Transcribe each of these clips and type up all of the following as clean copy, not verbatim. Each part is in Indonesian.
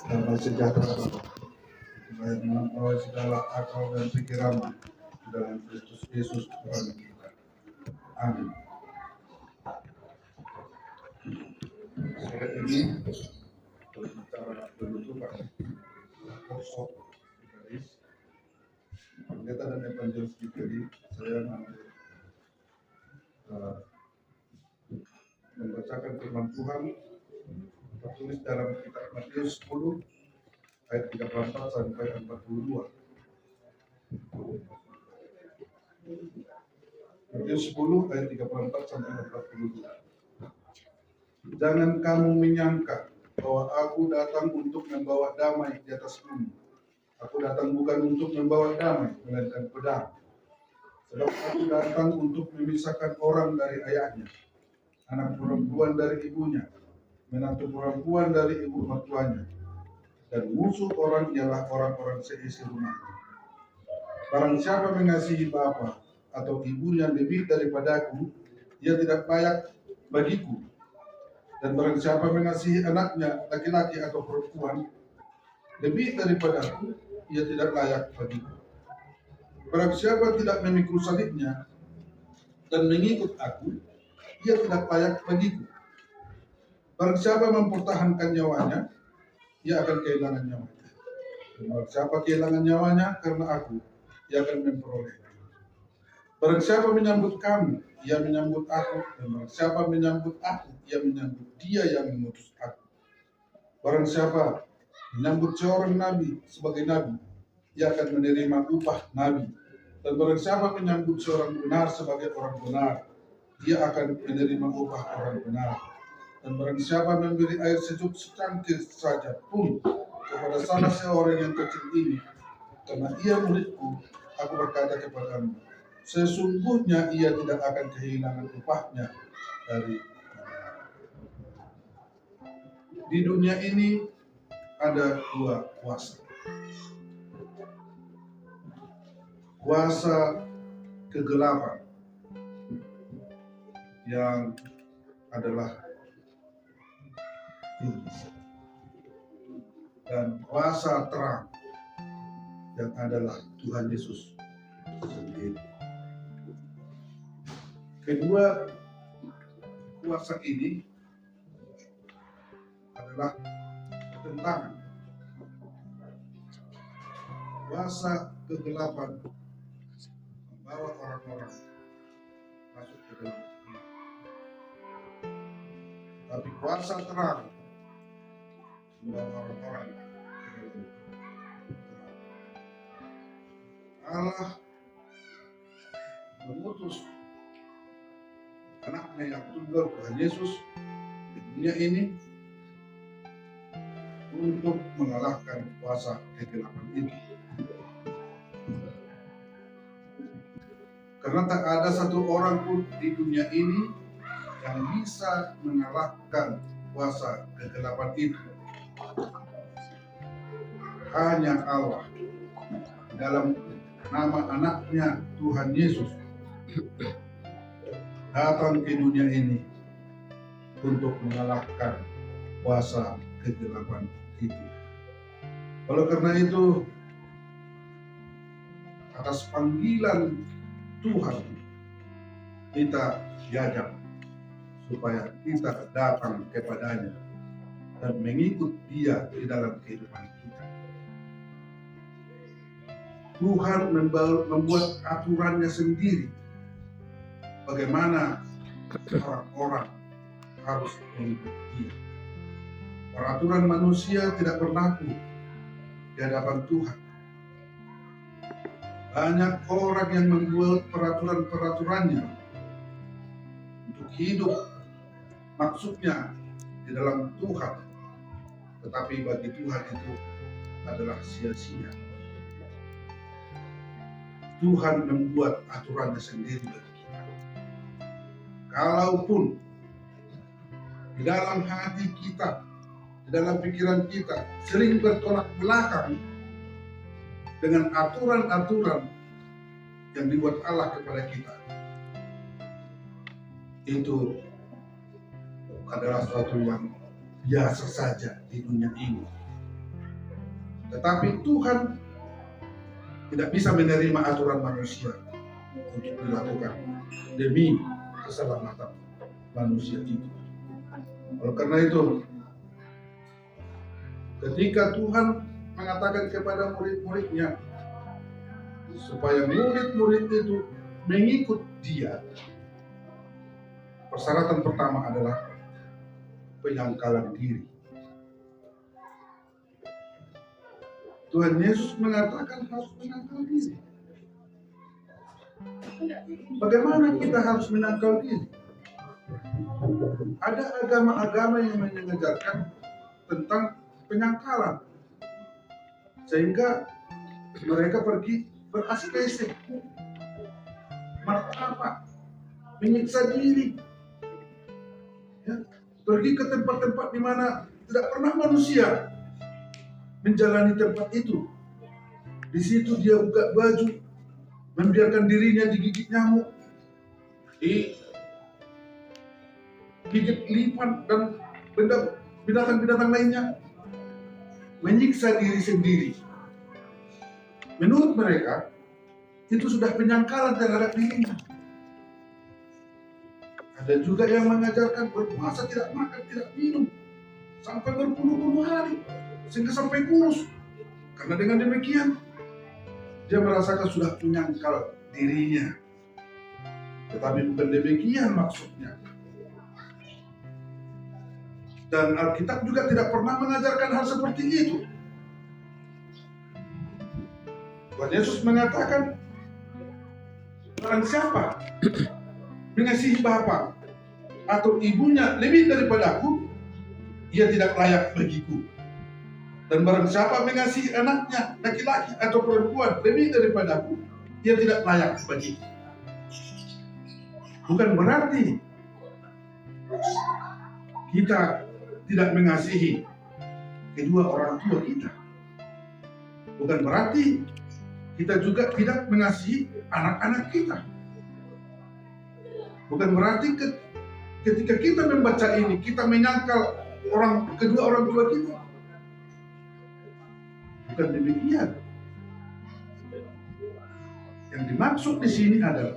damai sejahtera supaya melampaui segala akal dan pikiran dalam Kristus Yesus Tuhan kita. Amin. Saya ini berbicara penutupan workshop garis pendeta dan evangelis Giteri. Saya membacakan firman Tuhan tertulis dalam kitab Matius 10 ayat 34 sampai 42. Matius 10 ayat 34 sampai 42. Jangan kamu menyangka bahwa aku datang untuk membawa damai di atas bumi. Aku datang bukan untuk membawa damai, melainkan pedang. Sebab aku datang untuk memisahkan orang dari ayahnya, anak perempuan dari ibunya, menantu perempuan dari ibu mertuanya, dan musuh orang ialah orang-orang seisi rumahnya. Barang siapa mengasihi bapa atau ibunya lebih daripadaku, ia tidak layak bagiku. Dan barang siapa mengasihi anaknya laki-laki atau perempuan lebih daripadaku, ia tidak layak bagiku. Barang siapa tidak memikul salibnya dan mengikut aku, ia tidak layak bagiku. Barang siapa mempertahankan nyawanya, ia akan kehilangan nyawanya. Dan barang siapa kehilangan nyawanya karena aku, ia akan memperolehnya. Barang siapa menyambut kamu, ia menyambut aku. Dan barang siapa menyambut aku, ia menyambut dia yang mengutus aku. Barang siapa menyambut seorang nabi sebagai nabi, ia akan menerima upah nabi. Dan barang siapa menyambut seorang benar sebagai orang benar, dia akan menerima upah orang benar. Dan barang siapa memberi air sejuk secangkir saja pun kepada salah seorang yang kecil ini, karena ia muridku, aku berkata kepadamu, sesungguhnya ia tidak akan kehilangan upahnya dari Di dunia ini ada dua kuasa. Kuasa kegelapan yang adalah iblis, dan kuasa terang yang adalah Tuhan Yesus sendiri. Kedua kuasa ini adalah bertentangan. Kuasa kegelapan membawa orang-orang masuk ke dalam kegelapan. Tapi kuasa terang membawa orang-orang ke dalam terang. Allah mengutus anaknya yang tunggal, Tuhan Yesus, di dunia ini untuk mengalahkan kuasa kegelapan itu. Karena tak ada satu orang pun di dunia ini yang bisa mengalahkan kuasa kegelapan itu. Hanya Allah dalam nama anaknya Tuhan Yesus datang ke dunia ini untuk mengalahkan kuasa kegelapan itu. Oleh karena itu, atas panggilan Tuhan, kita diajak supaya kita datang kepadanya dan mengikut Dia di dalam kehidupan kita. Tuhan membuat aturannya sendiri bagaimana orang-orang harus mengikut Dia. Peraturan manusia tidak berlaku di hadapan Tuhan. Banyak orang yang membuat peraturan-peraturannya untuk hidup, maksudnya di dalam Tuhan, tetapi bagi Tuhan itu adalah sia-sia. Tuhan membuat aturannya sendiri bagi kita. Kalaupun di dalam hati kita, di dalam pikiran kita sering bertolak belakang dengan aturan-aturan yang dibuat Allah kepada kita, itu adalah sesuatu yang biasa saja di dunia ini. Tetapi Tuhan tidak bisa menerima aturan manusia untuk dilakukan demi keselamatan manusia itu. Oleh karena itu, ketika Tuhan mengatakan kepada murid-muridnya supaya murid-murid itu mengikut Dia, persyaratan pertama adalah penyangkalan diri. Tuhan Yesus mengatakan harus menyangkal diri. Bagaimana kita harus menyangkal diri? Ada agama-agama yang mengajarkan tentang penyangkalan, sehingga mereka pergi beraskesis, martabat, menyiksa diri, ya, pergi ke tempat-tempat di mana tidak pernah manusia menjalani tempat itu. Di situ dia buka baju, membiarkan dirinya digigit nyamuk, digigit lipan dan binatang-binatang lainnya, menyiksa diri sendiri. Menurut mereka, itu sudah penyangkalan terhadap dirinya. Ada juga yang mengajarkan berpuasa, tidak makan, tidak minum, sampai berpuluh-puluh hari, sehingga sampai kurus. Karena dengan demikian, dia merasakan sudah menyangkal dirinya. Tetapi bukan demikian maksudnya. Dan Alkitab juga tidak pernah mengajarkan hal seperti itu. Tuhan Yesus mengatakan, barang siapa mengasihi bapa atau ibunya lebih daripada aku, ia tidak layak bagiku. Dan barang siapa mengasihi anaknya, laki-laki atau perempuan lebih daripada aku, ia tidak layak bagiku. Bukan berarti kita tidak mengasihi kedua orang tua kita. Bukan berarti kita juga tidak mengasihi anak-anak kita. Bukan berarti ketika kita membaca ini, kita menyangkal kedua orang tua kita. Bukan demikian. Yang dimaksud di sini adalah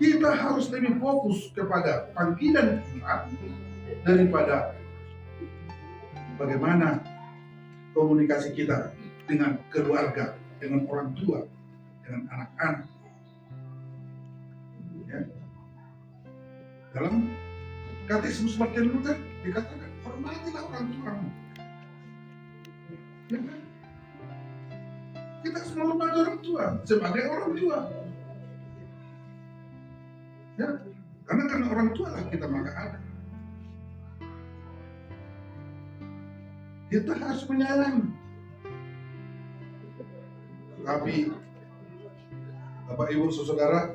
kita harus lebih fokus kepada panggilan Tuhan daripada bagaimana komunikasi kita dengan keluarga, dengan orang tua, dengan anak-anak. Ya. Dalam Katekismus Martin Luther dikatakan, hormatilah orang tuamu. Ya. Kita semua hormati orang tua sebagai orang tua. Ya, karena orang tua lah kita maka ada. Kita harus menyayangi. Tapi Bapak Ibu Saudara,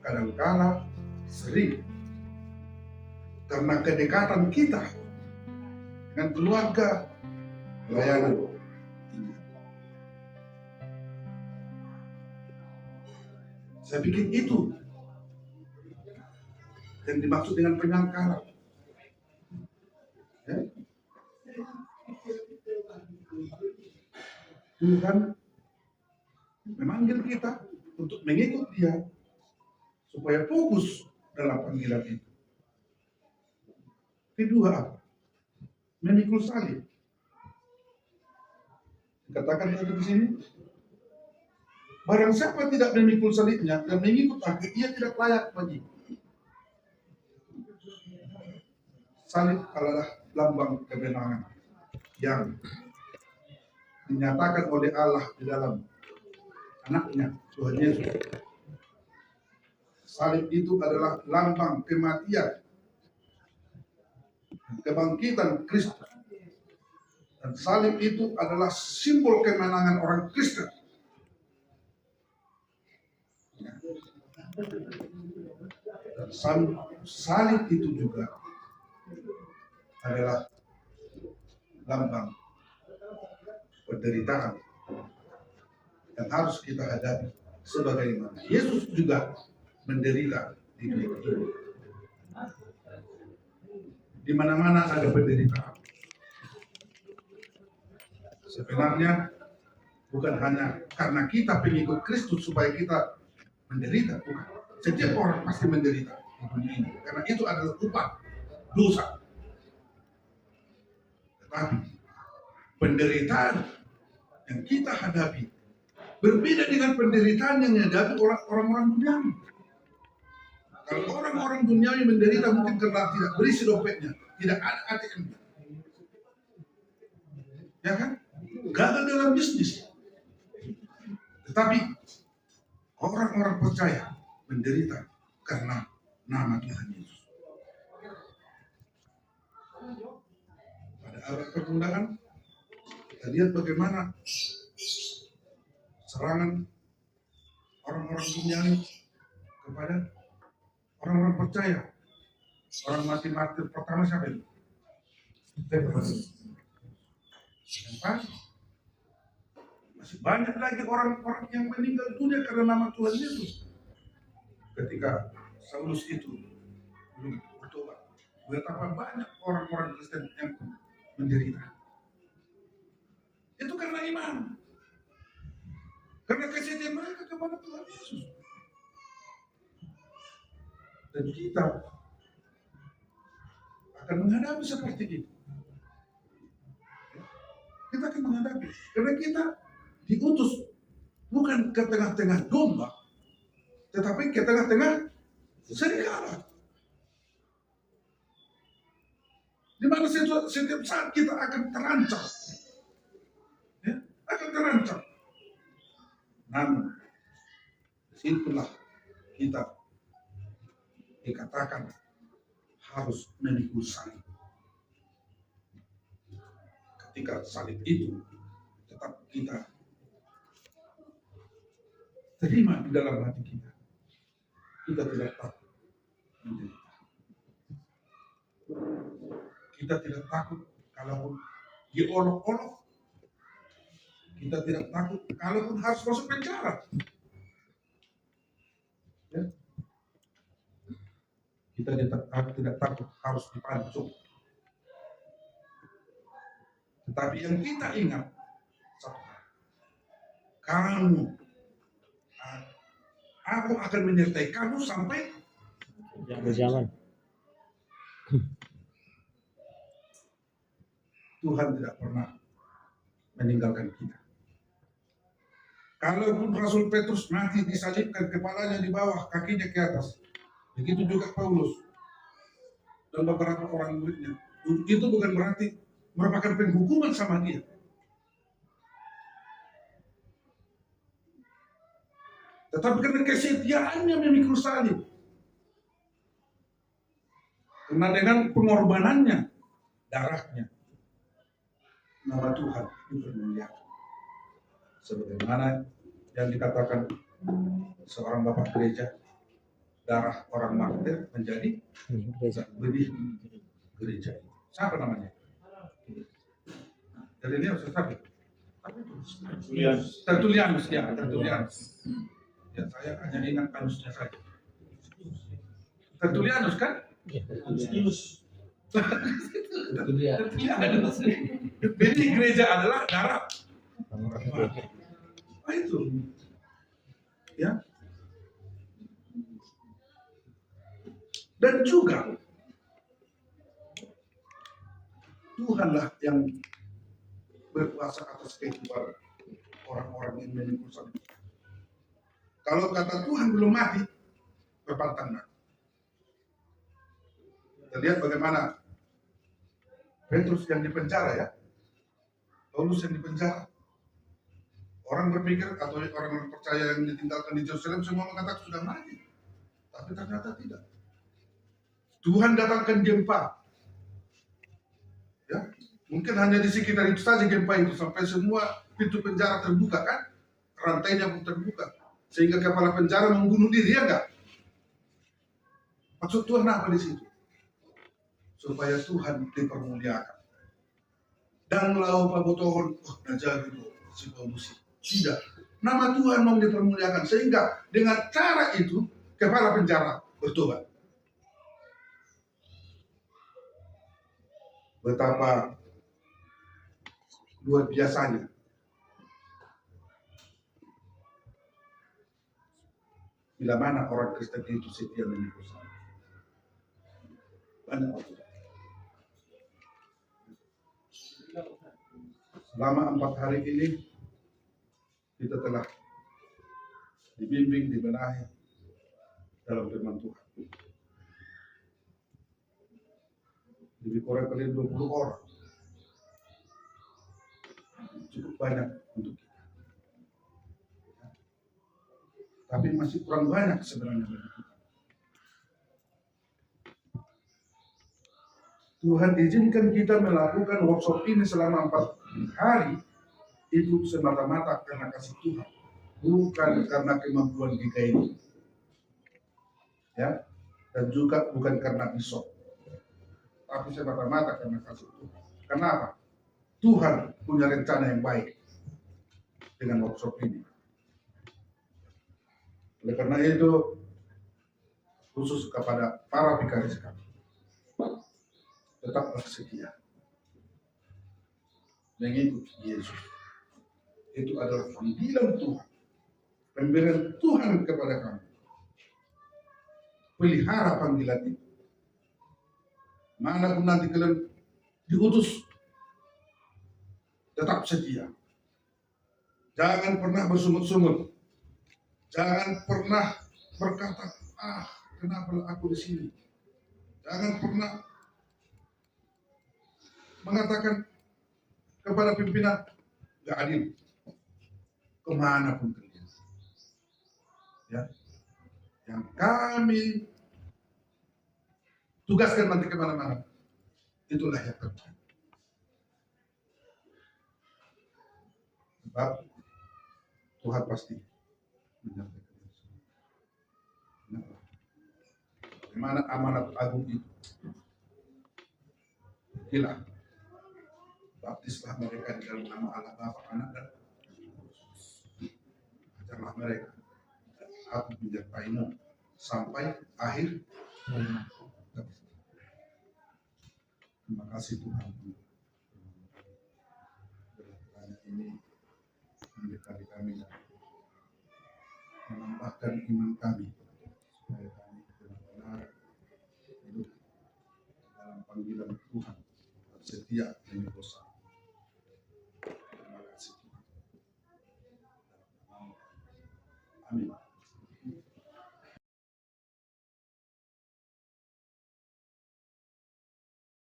kadang-kala sering karena kedekatan kita dengan keluarga, pelayanan. Saya pikir itu yang dimaksud dengan penyangkalan. Ya. Tuhan memanggil kita untuk mengikut Dia supaya fokus dalam panggilan itu. Kedua apa? Memikul salib. Dikatakan tadi di sini, barang siapa tidak memikul salibnya dan mengikut aku, ia tidak layak bagi. Salib adalah lambang kebenaran yang dinyatakan oleh Allah di dalam anaknya, Tuhan Yesus. Salib itu adalah lambang kematian, kebangkitan Kristus. Dan salib itu adalah simbol kemenangan orang Kristen. Dan salib itu juga adalah lambang penderitaan yang harus kita hadapi sebagaimana Yesus juga menderita di dunia ini. di mana-mana ada penderitaan. Sebenarnya bukan hanya karena kita pengikut Kristus supaya kita menderita, bukan. Setiap orang pasti menderita di dunia ini, karena itu adalah upah dosa. Tetapi penderitaan yang kita hadapi berbeda dengan penderitaan yang dihadapi orang-orang duniawi. Kalau orang-orang duniawi menderita mungkin karena tidak berisi dompetnya, tidak ada ATM-nya, ya kan? Gagal dalam bisnis. Tetapi orang-orang percaya menderita karena nama Tuhan Yesus. Pada abad permulaan kita lihat bagaimana serangan orang-orang duniawi kepada orang-orang percaya. Orang mati martir pertama siapa itu? Stefanus. Masih banyak lagi orang-orang yang meninggal dunia karena nama Tuhan Yesus. Ketika Saulus itu belum bertobat, betapa banyak orang-orang Kristen yang menderita. Itu karena iman, karena kesetiaan mereka kepada Tuhan Yesus. Dan kita akan menghadapi seperti itu. Kita akan menghadapi, karena kita diutus bukan ke tengah-tengah domba, tetapi ke tengah-tengah serigala. Di mana setiap saat kita akan terancam, ya, akan terancam. Namun, disitulah kita dikatakan harus memikul salib. Ketika salib itu tetap kita terima di dalam hati kita, kita tidak takut menderita. Kita tidak takut kalaupun diolok-olok. Kita tidak takut kalaupun harus masuk penjara. Ya. Kita tidak takut harus dipancung. Tetapi yang kita ingat satu hal, aku akan menyertai kamu sampai zaman. Tuhan tidak pernah meninggalkan kita. Kalaupun Rasul Petrus mati disalibkan, kepalanya di bawah, kakinya ke atas. Begitu juga Paulus dan beberapa orang muridnya. Itu bukan berarti merupakan penghukuman sama dia. Tetapi karena kesetiaannya memikul salib. Karena dengan pengorbanannya, darahnya, nama Tuhan dipermuliakan. Sebagaimana yang dikatakan seorang bapak gereja, darah orang martir menjadi benih gereja. Siapa namanya? Dari ini harus siapa? Tertulianus, ya, Tertulianus. Ya, saya hanya ingat anusnya saja. Tertulianus kan? Tertulianus. Jadi gereja adalah darah. Apa itu? Ya. Dan juga Tuhanlah yang berkuasa atas kehidupan orang-orang yang memikul salib. Kalau kata Tuhan belum mati, berpantang. Kita lihat bagaimana Petrus yang dipenjara, ya, Paulus yang dipenjara. Orang berpikir atau orang percaya yang ditinggalkan di Yerusalem semua mengatakan sudah mati, tapi ternyata tidak. Tuhan datangkan gempa, ya, mungkin hanya di sekitar itu saja gempa itu sampai semua pintu penjara terbuka, kan, rantainya pun terbuka, sehingga kepala penjara membunuh diri, ya enggak? Maksud Tuhan apa di situ? Supaya Tuhan dipermuliakan. Dan lau pabotohon, najaga itu si Paulus. Tidak. Nama Tuhan mau dipermuliakan, sehingga dengan cara itu kepala penjara bertobat. betapa luar biasanya bila mana orang Kristen itu setia mengikut saya. Banyak orang. Selama 4 hari ini kita telah dibimbing, dibenahi dalam firman Tuhan. Lebih kurang kali 20 orang. Cukup banyak untuk kita. Tapi masih kurang banyak sebenarnya bagi kita. Tuhan izinkan kita melakukan workshop ini selama 4 hari itu semata-mata karena kasih Tuhan, bukan karena kemampuan kita ini, ya, dan juga bukan karena besok, tapi semata-mata karena kasih Tuhan. Kenapa? Tuhan punya rencana yang baik dengan workshop ini. Oleh karena itu, khusus kepada para vikaris kami, tetaplah setia mengikut Yesus. Itu adalah panggilan Tuhan, pemberian Tuhan kepada kami. Pelihara panggilan itu. Manapun nanti kalian diutus, tetap setia. Jangan pernah bersungut-sungut. Jangan pernah berkata, kenapa aku di sini? Jangan pernah mengatakan kepada pimpinan, gak adil. Kemanapun kalian. Ya. Yang kami tugaskan nanti kemana-mana. Itulah yang terbaik. Sebab Tuhan pasti menyertai kalian semua. Bagaimana amanat agung itu? Inilah, baptislah mereka di dalam nama Allah Bapa, Anak dan Roh Kudus. Ajarlah mereka, aku menyertaimu sampai akhir. Terima kasih Tuhan. Berkat ini mendekati kami, menambahkan iman kami supaya kami benar-benar hidup dalam panggilan Tuhan, setia dengan dosa. Terima kasih Tuhan. Amin.